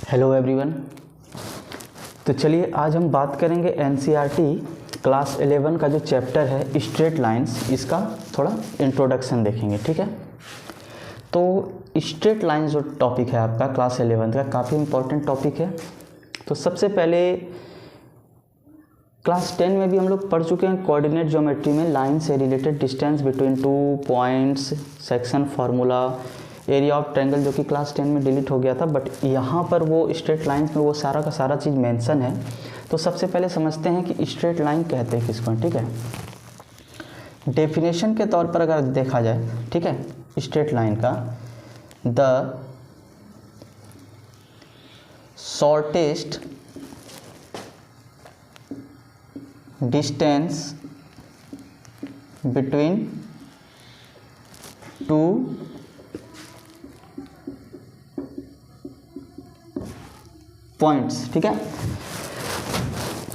Hello everyone. तो चलिए आज हम बात करेंगे एनसीईआरटी क्लास 11 का जो चैप्टर है स्ट्रेट लाइंस, इसका थोड़ा इंट्रोडक्शन देखेंगे। ठीक है, तो स्ट्रेट लाइंस जो टॉपिक है आपका क्लास 11 का काफ़ी इम्पोर्टेंट टॉपिक है। तो सबसे पहले क्लास 10 में भी हम लोग पढ़ चुके हैं कोऑर्डिनेट ज्योमेट्री में लाइन से related distance between two points, section formula, area of triangle, जो कि क्लास 10 में डिलीट हो गया था, बट यहाँ पर वो स्ट्रेट लाइंस में वो सारा का सारा चीज़ मेंशन है। तो सबसे पहले समझते हैं कि स्ट्रेट लाइन कहते हैं किसको। ठीक है, डेफिनेशन के तौर पर अगर देखा जाए, ठीक है, स्ट्रेट लाइन का the shortest distance between two points. ठीक है,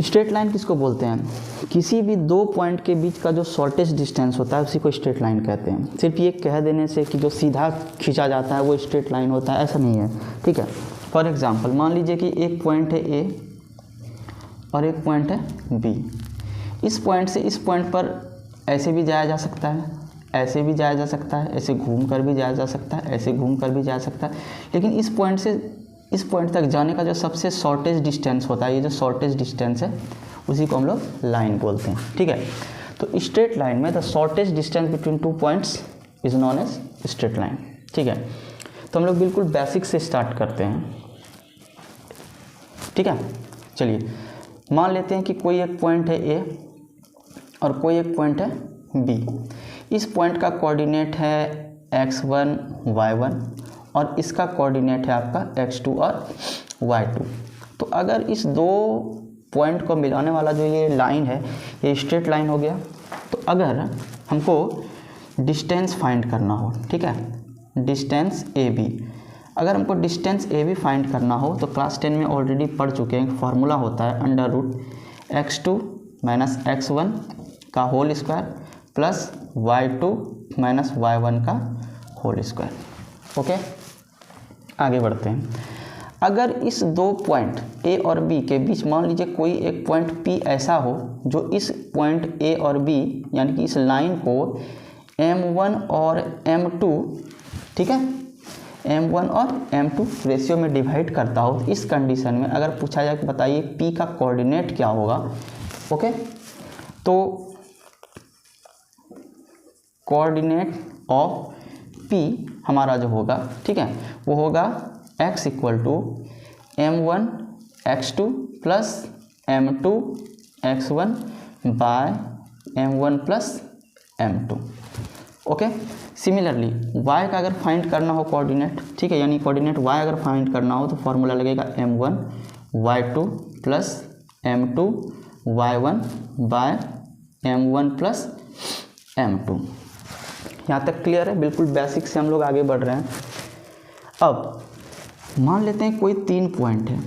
स्ट्रेट लाइन किसको बोलते हैं? किसी भी दो पॉइंट के बीच का जो शॉर्टेस्ट डिस्टेंस होता है उसी को स्ट्रेट लाइन कहते हैं। सिर्फ ये कह देने से कि जो सीधा खींचा जाता है वो स्ट्रेट लाइन होता है, ऐसा नहीं है। ठीक है, फॉर एग्जांपल मान लीजिए कि एक पॉइंट है ए और एक पॉइंट है बी। इस पॉइंट से इस पॉइंट पर ऐसे भी जाया जा सकता है, ऐसे भी जाया जा सकता है, ऐसे घूम कर भी जाया जा सकता है, ऐसे घूम कर भी जा सकता है, लेकिन इस पॉइंट से इस पॉइंट तक जाने का जो सबसे शॉर्टेस्ट डिस्टेंस होता है, ये जो शॉर्टेस्ट डिस्टेंस है उसी को हम लोग लाइन बोलते हैं। ठीक है, तो स्ट्रेट लाइन में the shortest distance between two points is known as straight line. ठीक है, तो हम लोग बिल्कुल बेसिक से स्टार्ट करते हैं। ठीक है, चलिए मान लेते हैं कि कोई एक पॉइंट है ए और कोई एक पॉइंट है बी। इस पॉइंट का कोऑर्डिनेट है x1 y1 और इसका कोऑर्डिनेट है आपका x2 और y2। तो अगर इस दो पॉइंट को मिलाने वाला जो ये लाइन है ये स्ट्रेट लाइन हो गया। तो अगर हमको डिस्टेंस फाइंड करना हो, ठीक है, डिस्टेंस ए बी, अगर हमको डिस्टेंस ए बी फाइंड करना हो तो क्लास 10 में ऑलरेडी पढ़ चुके हैं, फॉर्मूला होता है under root x2 minus x1 का whole square plus y2 minus y1 का होल स्क्वायर। ओके, आगे बढ़ते हैं। अगर इस दो पॉइंट ए और बी के बीच मान लीजिए कोई एक पॉइंट P ऐसा हो जो इस पॉइंट ए और बी यानी कि इस लाइन को M1 और M2, ठीक है, M1 और M2 रेशियो में डिवाइड करता हो, तो इस कंडीशन में अगर पूछा जाए कि बताइए P का कोऑर्डिनेट क्या होगा। ओके, तो कोऑर्डिनेट ऑफ P हमारा जो होगा, ठीक है, वो होगा x equal to M1 x2 plus M2 x1 by M1 plus M2। Okay, similarly y का अगर फाइंड करना हो कोऑर्डिनेट, ठीक है, यानी कोऑर्डिनेट y अगर फाइंड करना हो तो फॉर्मूला लगेगा M1 y2 plus M2 y1 bye M1 plus M2। यहाँ तक क्लियर है? बिल्कुल बेसिक से हम लोग आगे बढ़ रहे हैं। अब मान लेते हैं कोई तीन पॉइंट है,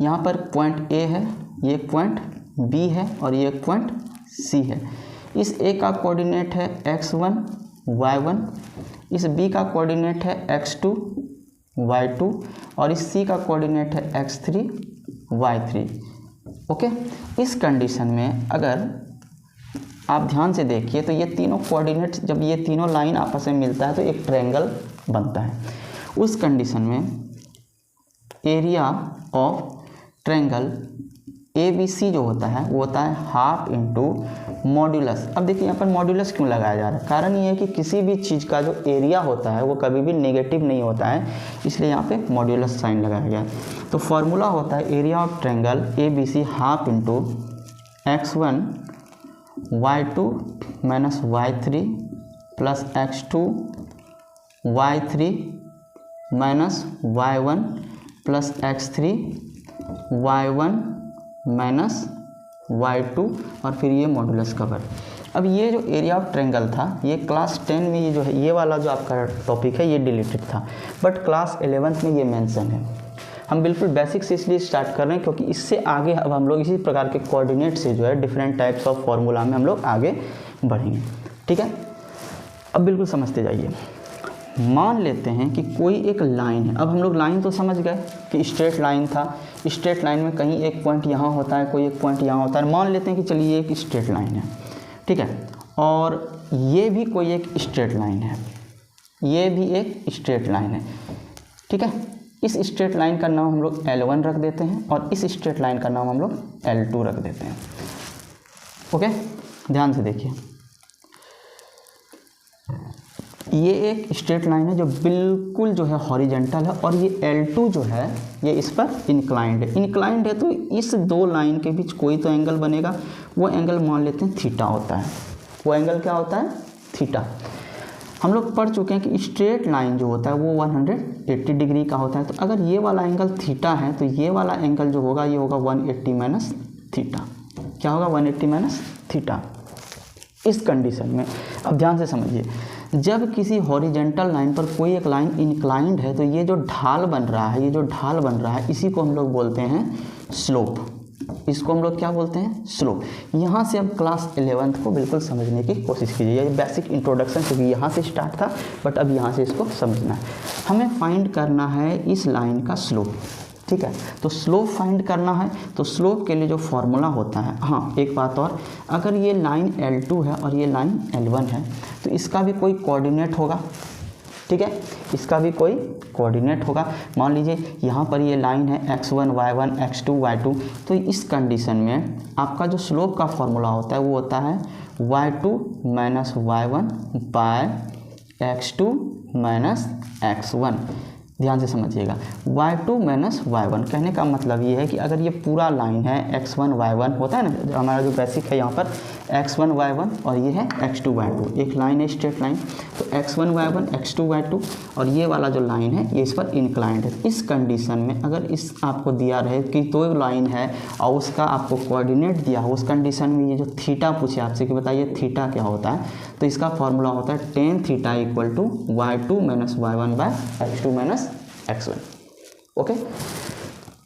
यहाँ पर पॉइंट ए है, ये एक पॉइंट बी है और ये एक पॉइंट सी है। इस ए का कोऑर्डिनेट है x1 y1, इस बी का कोऑर्डिनेट है x2 y2 और इस सी का कोऑर्डिनेट है x3 y3। ओके, इस कंडीशन में अगर आप ध्यान से देखिए तो ये तीनों कोऑर्डिनेट, जब ये तीनों लाइन आपस में मिलता है तो एक ट्रायंगल बनता है। उस कंडीशन में एरिया ऑफ ट्रायंगल ABC जो होता है वो होता है हाफ इंटू मॉड्यूलस। अब देखिए यहाँ पर मॉड्यूलस क्यों लगाया जा रहा है? कारण ये है कि किसी भी चीज़ का जो एरिया होता है वो कभी भी नेगेटिव नहीं होता है, इसलिए यहाँ पे मॉड्यूलस साइन लगाया गया। तो फॉर्मूला होता है area of triangle ABC half into x1 y2 minus y3 plus x2 y3 minus y1 plus x3 y1 minus y2 और फिर ये मॉड्यूलस कवर। अब ये जो एरिया ऑफ ट्रायंगल था ये क्लास 10 में ये जो है ये वाला जो आपका टॉपिक है ये डिलीटेड था, बट क्लास 11 में ये मेंशन है। हम बिल्कुल बेसिक से इसलिए स्टार्ट कर रहे हैं क्योंकि इससे आगे अब हम लोग इसी प्रकार के कोऑर्डिनेट से जो है डिफरेंट टाइप्स ऑफ फार्मूला में हम लोग आगे बढ़ेंगे। ठीक है, अब बिल्कुल समझते जाइए। मान लेते हैं कि कोई एक लाइन है। अब हम लोग लाइन तो समझ गए कि स्ट्रेट लाइन था, स्ट्रेट लाइन में कहीं एक पॉइंट यहाँ होता है, कोई एक पॉइंट यहाँ होता है। मान लेते हैं कि चलिए एक स्ट्रेट लाइन है, ठीक है, और ये भी कोई एक स्ट्रेट लाइन है, ये भी एक स्ट्रेट लाइन है, ठीक है। इस स्ट्रेट लाइन का नाम हम लोग L1 रख देते हैं और इस स्ट्रेट लाइन का नाम हम लोग L2 रख देते हैं। ओके, ध्यान से देखिए, ये एक स्ट्रेट लाइन है जो बिल्कुल जो है हॉरिजेंटल है और ये L2 जो है ये इस पर इंक्लाइंड है। इंक्लाइंड है तो इस दो लाइन के बीच कोई तो एंगल बनेगा, वो एंगल मान लेते हैं थीटा होता है। वो एंगल क्या होता है? थीटा। हम लोग पढ़ चुके हैं कि स्ट्रेट लाइन जो होता है वो 180 डिग्री का होता है। तो अगर ये वाला एंगल थीटा है तो ये वाला एंगल जो होगा ये होगा 180 माइनस थीटा। क्या होगा? 180 माइनस थीटा। इस कंडीशन में अब ध्यान से समझिए, जब किसी हॉरिजेंटल लाइन पर कोई एक लाइन इंक्लाइंड है तो ये जो ढाल बन रहा है, ये जो ढाल बन रहा है, इसी को हम लोग बोलते हैं स्लोप। इसको हम लोग क्या बोलते हैं? स्लोप। यहाँ से अब क्लास 11th को बिल्कुल समझने की कोशिश कीजिए। ये बेसिक इंट्रोडक्शन क्योंकि यहाँ से स्टार्ट था, बट अब यहाँ से इसको समझना है। हमें फाइंड करना है इस लाइन का स्लोप, ठीक है। तो स्लोप फाइंड करना है तो स्लोप के लिए जो फॉर्मूला होता है, हाँ एक बात और, अगर ये लाइन L2 है और ये लाइन L1 है तो इसका भी कोई कोऑर्डिनेट होगा, ठीक है, इसका भी कोई कोऑर्डिनेट होगा। मान लीजिए यहाँ पर ये लाइन है x1 y1 x2 y2, तो इस कंडीशन में आपका जो स्लोप का फॉर्मूला होता है वो होता है y2 minus y1 by x2 minus x1। ध्यान से समझिएगा, y2 माइनस y1 कहने का मतलब ये है कि अगर ये पूरा लाइन है x1 y1 होता है ना, हमारा जो बेसिक है यहाँ पर x1 y1 और ये है x2 y2, एक लाइन है स्ट्रेट लाइन, तो x1 y1 x2 y2 और ये वाला जो लाइन है ये इस पर इंक्लाइंड है। इस कंडीशन में अगर इस आपको दिया रहे कि दो लाइन है और उसका आपको कोऑर्डिनेट दिया हो, उस कंडीशन में ये जो थीटा पूछे आपसे कि बताइए थीटा क्या होता है, तो इसका फॉर्मूला होता है tan theta equal to y2 minus y1 by x2 minus x1। Okay,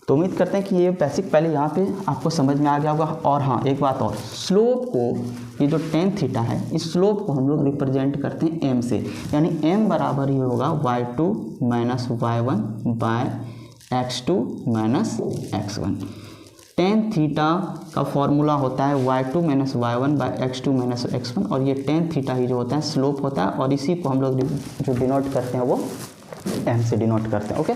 तो उम्मीद करते हैं कि ये बेसिक पहले यहाँ पे आपको समझ में आ गया होगा। और हाँ एक बात और, स्लोप को, ये जो tan थीटा है, इस स्लोप को हम लोग रिप्रेजेंट करते हैं m से, यानी m बराबर ही होगा y2 minus y1 by x2 minus x1। tan theta का फॉर्मूला होता है y2 minus y1 by x2 minus x1 और ये tan थीटा ही जो होता है स्लोप होता है और इसी को हम लोग जो डिनोट करते हैं वो m से डिनोट करते हैं। ओके।